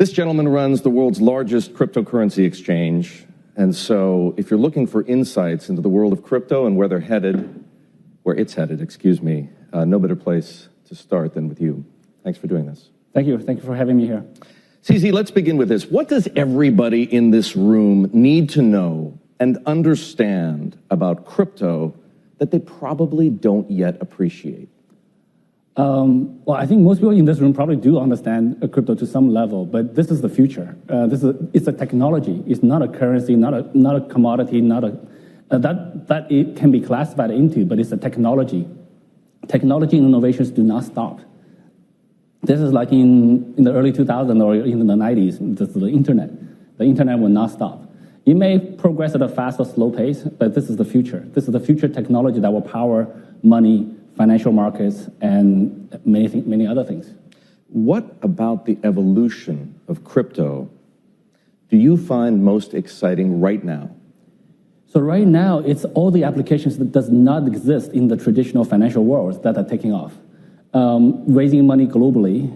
This gentleman runs the world's largest cryptocurrency exchange. And so if you're looking for insights into the world of crypto and where it's headed, no better place to start than with you. Thanks for doing this. Thank you. Thank you for having me here. CZ, let's begin with this. What does everybody in this room need to know and understand about crypto that they probably don't yet appreciate? Well, I think most people in this room probably do understand crypto to some level, but this is the future. It's a technology. It's not a currency, not a commodity, that it can be classified into, but it's a technology. Technology and innovations do not stop. This is like in the early 2000s or in the 90s, the internet. The internet will not stop. It may progress at a fast or slow pace, but this is the future. This is the future technology that will power money, financial markets, and many other things. What about the evolution of crypto do you find most exciting right now? So right now, it's all the applications that does not exist in the traditional financial worlds that are taking off. Raising money globally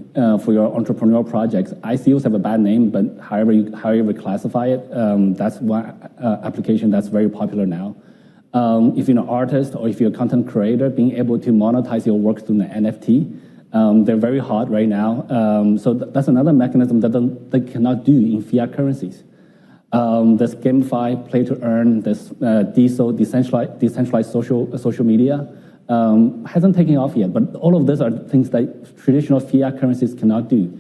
for your entrepreneurial projects. ICOs have a bad name, but however you classify it, that's one application that's very popular now. If you're an artist or if you're a content creator, being able to monetize your work through an NFT, they're very hot right now. So that's another mechanism that they cannot do in fiat currencies. There's GameFi, play to earn, there's decentralized social media. Hasn't taken off yet, but all of these are things that traditional fiat currencies cannot do.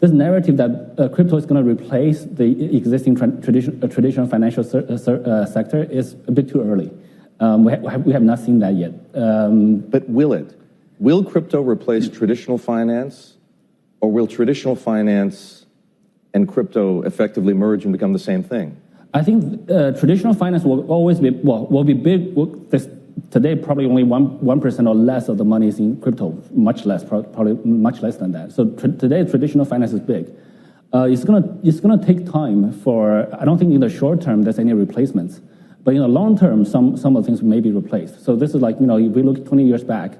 This narrative that crypto is going to replace the existing traditional financial sector is a bit too early. We have not seen that yet. But will it? Will crypto replace traditional finance, or will traditional finance and crypto effectively merge and become the same thing? I think traditional finance will always be, will be big. Today, probably only 1% or less of the money is in crypto, much less, probably much less than that. So today, traditional finance is big. It's gonna take time for, I don't think in the short term there's any replacements, but in the long term, some of the things may be replaced. So this is like, if we look 20 years back,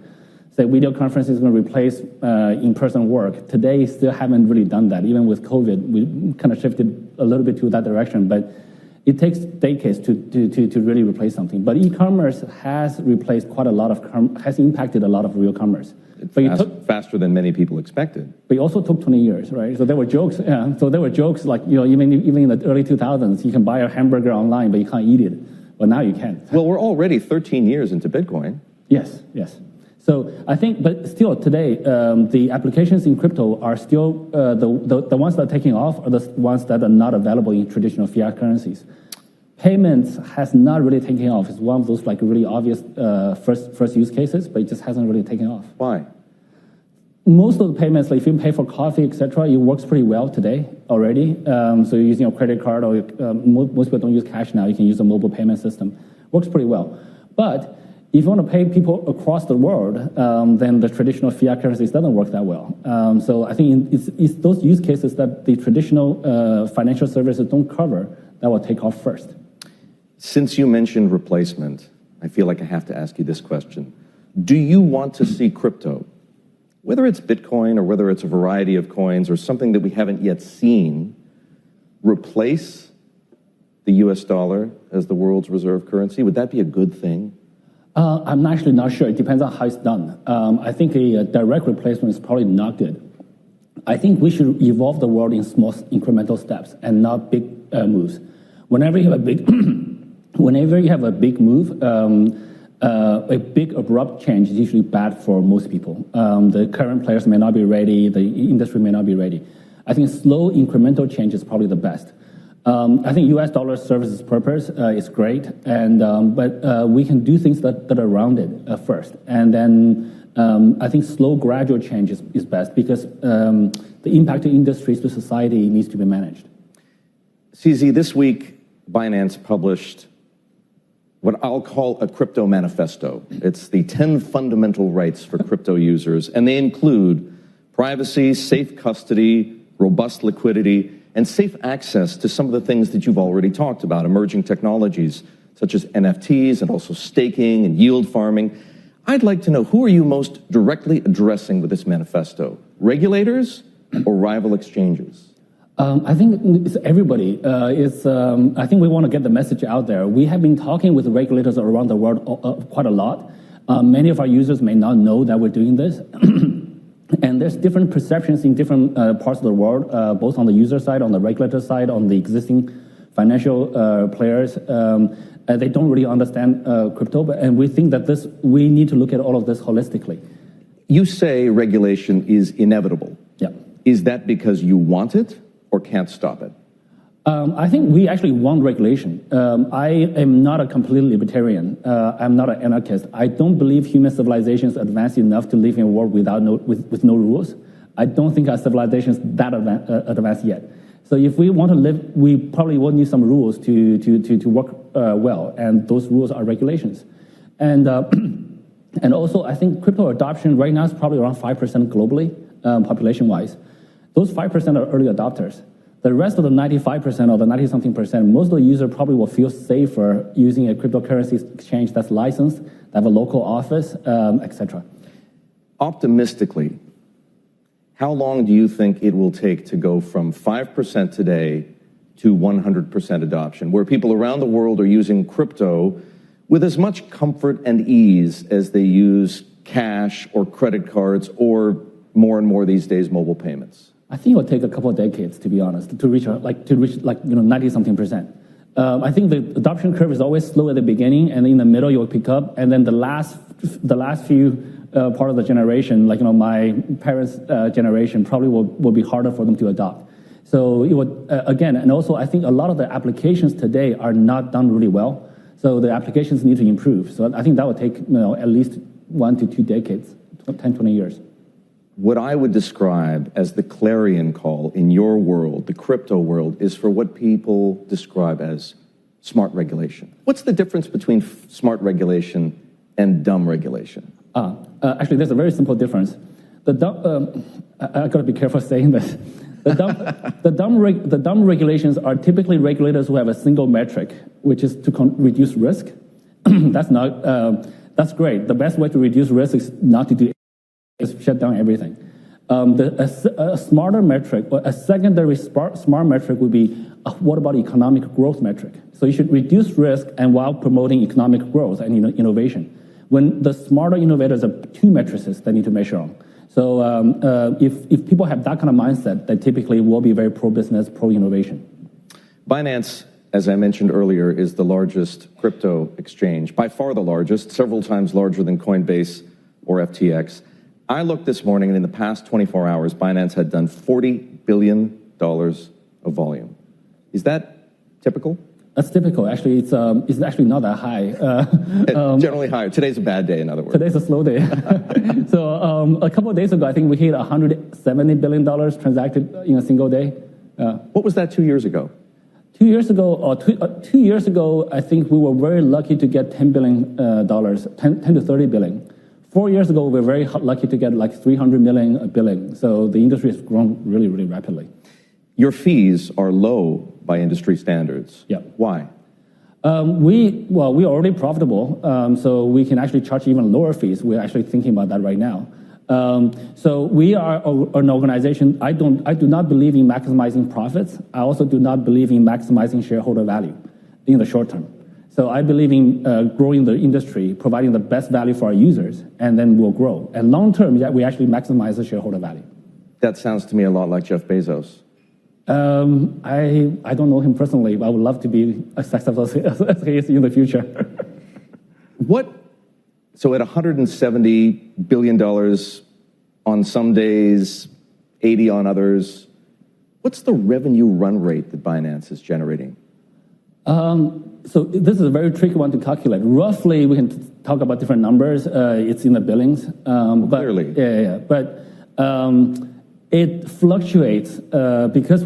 say video conferencing is gonna replace in-person work. Today, still haven't really done that. Even with COVID, we kind of shifted a little bit to that direction, but it takes decades to really replace something. But e-commerce has replaced quite a lot has impacted a lot of real commerce. Faster than many people expected. But it also took 20 years, right? So there were jokes. Yeah. So there were jokes like, even in the early 2000s, you can buy a hamburger online, but you can't eat it. Well, now you can. Well, we're already 13 years into Bitcoin. Yes. So I think, but still today, the applications in crypto are still, the ones that are taking off are the ones that are not available in traditional fiat currencies. Payments has not really taken off. It's one of those like really obvious first use cases, but it just hasn't really taken off. Why? Most of the payments, like if you pay for coffee, etc., it works pretty well today already. So you're using a credit card, or most people don't use cash now. You can use a mobile payment system. Works pretty well. But if you want to pay people across the world, then the traditional fiat currencies doesn't work that well. So I think it's those use cases that the traditional financial services don't cover that will take off first. Since you mentioned replacement, I feel like I have to ask you this question. Do you want to see crypto, whether it's Bitcoin or whether it's a variety of coins or something that we haven't yet seen, replace the US dollar as the world's reserve currency? Would that be a good thing? I'm actually not sure. It depends on how it's done. I think a direct replacement is probably not good. I think we should evolve the world in small incremental steps and not big moves. Whenever you have a big move, a big abrupt change is usually bad for most people. The current players may not be ready. The industry may not be ready. I think slow incremental change is probably the best. I think US dollar serves its purpose. It's great, but we can do things that are rounded first. And then I think slow, gradual change is best because the impact to industries, to society needs to be managed. CZ, this week, Binance published what I'll call a crypto manifesto. It's the 10 fundamental rights for crypto users, and they include privacy, safe custody, robust liquidity, and safe access to some of the things that you've already talked about, emerging technologies such as NFTs and also staking and yield farming. I'd like to know, who are you most directly addressing with this manifesto? Regulators or rival exchanges? I think it's everybody. I think we want to get the message out there. We have been talking with regulators around the world quite a lot. Many of our users may not know that we're doing this. And there's different perceptions in different parts of the world, both on the user side, on the regulator side, on the existing financial players. They don't really understand crypto, and we think that we need to look at all of this holistically. You say regulation is inevitable. Yeah. Is that because you want it or can't stop it? I think we actually want regulation. I am not a complete libertarian. I'm not an anarchist. I don't believe human civilization is advanced enough to live in a world with no rules. I don't think our civilization is that advanced yet. So if we want to live, we probably will need some rules to work well, and those rules are regulations. And also, I think crypto adoption right now is probably around 5% globally, population-wise. Those 5% are early adopters. The rest of the 95% or the 90-something percent, most of the users probably will feel safer using a cryptocurrency exchange that's licensed, that have a local office, etc. Optimistically, how long do you think it will take to go from 5% today to 100% adoption, where people around the world are using crypto with as much comfort and ease as they use cash or credit cards or more and more these days mobile payments? I think it will take a couple of decades, to be honest, to reach 90-something percent. I think the adoption curve is always slow at the beginning, and in the middle you'll pick up, and then the last few part of the generation, my parents' generation, probably will be harder for them to adopt. So it would again, and also I think a lot of the applications today are not done really well. So the applications need to improve. So I think that would take at least 1 to 2 decades, 10, 20 years. What I would describe as the clarion call in your world, the crypto world, is for what people describe as smart regulation. What's the difference between smart regulation and dumb regulation? Actually, there's a very simple difference. I got to be careful saying this. The dumb regulations are typically regulators who have a single metric, which is to reduce risk. That's great. The best way to reduce risk is not to do is shut down everything. A smarter metric, or a secondary smart metric would be, what about economic growth metric? So you should reduce risk and while promoting economic growth and innovation. When the smarter innovators are 2 matrices they need to measure on. So if people have that kind of mindset, they typically will be very pro-business, pro-innovation. Binance, as I mentioned earlier, is the largest crypto exchange, by far the largest, several times larger than Coinbase or FTX. I looked this morning, and in the past 24 hours, Binance had done $40 billion of volume. Is that typical? That's typical. Actually, it's actually not that high. Generally higher. Today's a bad day, in other words. Today's a slow day. So a couple of days ago, I think we hit $170 billion transacted in a single day. What was that 2 years ago? 2 years ago, 2 years ago, I think we were very lucky to get $10 billion, 10 to 30 billion. 4 years ago, we were very lucky to get like 300 million billing. So the industry has grown really, really rapidly. Your fees are low by industry standards. Yeah. Why? We are already profitable, so we can actually charge even lower fees. We're actually thinking about that right now. So we are an organization. I do not believe in maximizing profits. I also do not believe in maximizing shareholder value in the short term. So I believe in growing the industry, providing the best value for our users, and then we'll grow. And long term, we actually maximize the shareholder value. That sounds to me a lot like Jeff Bezos. I don't know him personally, but I would love to be as successful as he is in the future. So at $170 billion on some days, 80 on others, what's the revenue run rate that Binance is generating? So this is a very tricky one to calculate. Roughly, we can talk about different numbers. It's in the billings. Clearly. Yeah. But it fluctuates because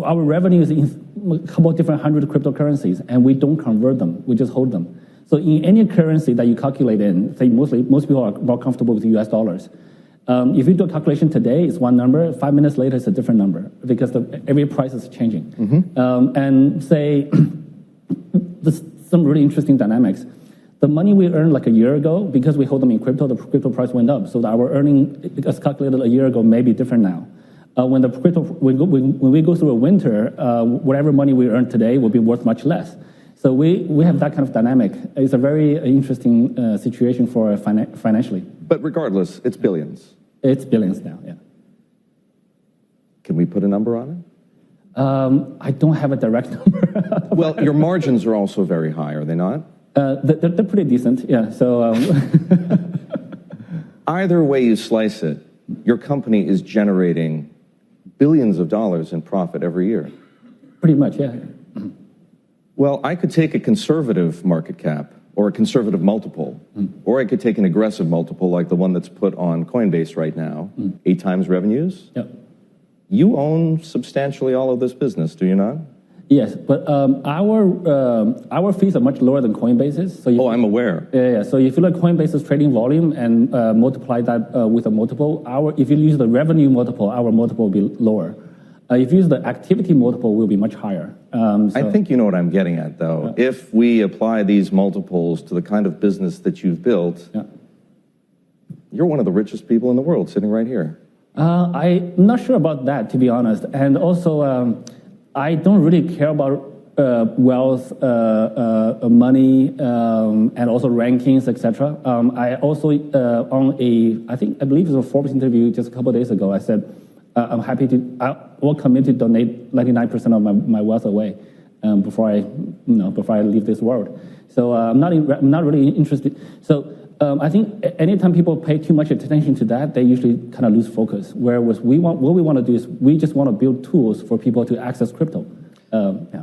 our revenue is in a couple of different 100 cryptocurrencies, and we don't convert them. We just hold them. So in any currency that you calculate in, say most people are more comfortable with US dollars. If you do a calculation today, it's one number. 5 minutes later, it's a different number because every price is changing. Mm-hmm. And say, there's some really interesting dynamics. The money we earned like a year ago, because we hold them in crypto, the crypto price went up. So our earning, as calculated a year ago, may be different now. When we go through a winter, whatever money we earn today will be worth much less. So we have that kind of dynamic. It's a very interesting situation for financially. But regardless, it's billions. It's billions now, yeah. Can we put a number on it? I don't have a direct number. Well, your margins are also very high, are they not? They're pretty decent, yeah. So either way you slice it, your company is generating billions of dollars in profit every year. Pretty much, yeah. Well, I could take a conservative market cap or a conservative multiple, or I could take an aggressive multiple like the one that's put on Coinbase right now, 8 times revenues. Yep. You own substantially all of this business, do you not? Yes, but our fees are much lower than Coinbase's. So I'm aware. Yeah. So if you look at Coinbase's trading volume and multiply that with a multiple, if you use the revenue multiple, our multiple will be lower. If you use the activity multiple, will be much higher. I think you know what I'm getting at, though. Yeah. If we apply these multiples to the kind of business that you've built, you're one of the richest people in the world sitting right here. I'm not sure about that, to be honest. And also, I don't really care about wealth, money, and also rankings, etc. I also I believe it was a Forbes interview just a couple of days ago. I said I will commit to donate 99% of my wealth away before I leave this world. So I'm not really interested. So I think anytime people pay too much attention to that, they usually kind of lose focus. Whereas what we want to do is we just want to build tools for people to access crypto. Yeah.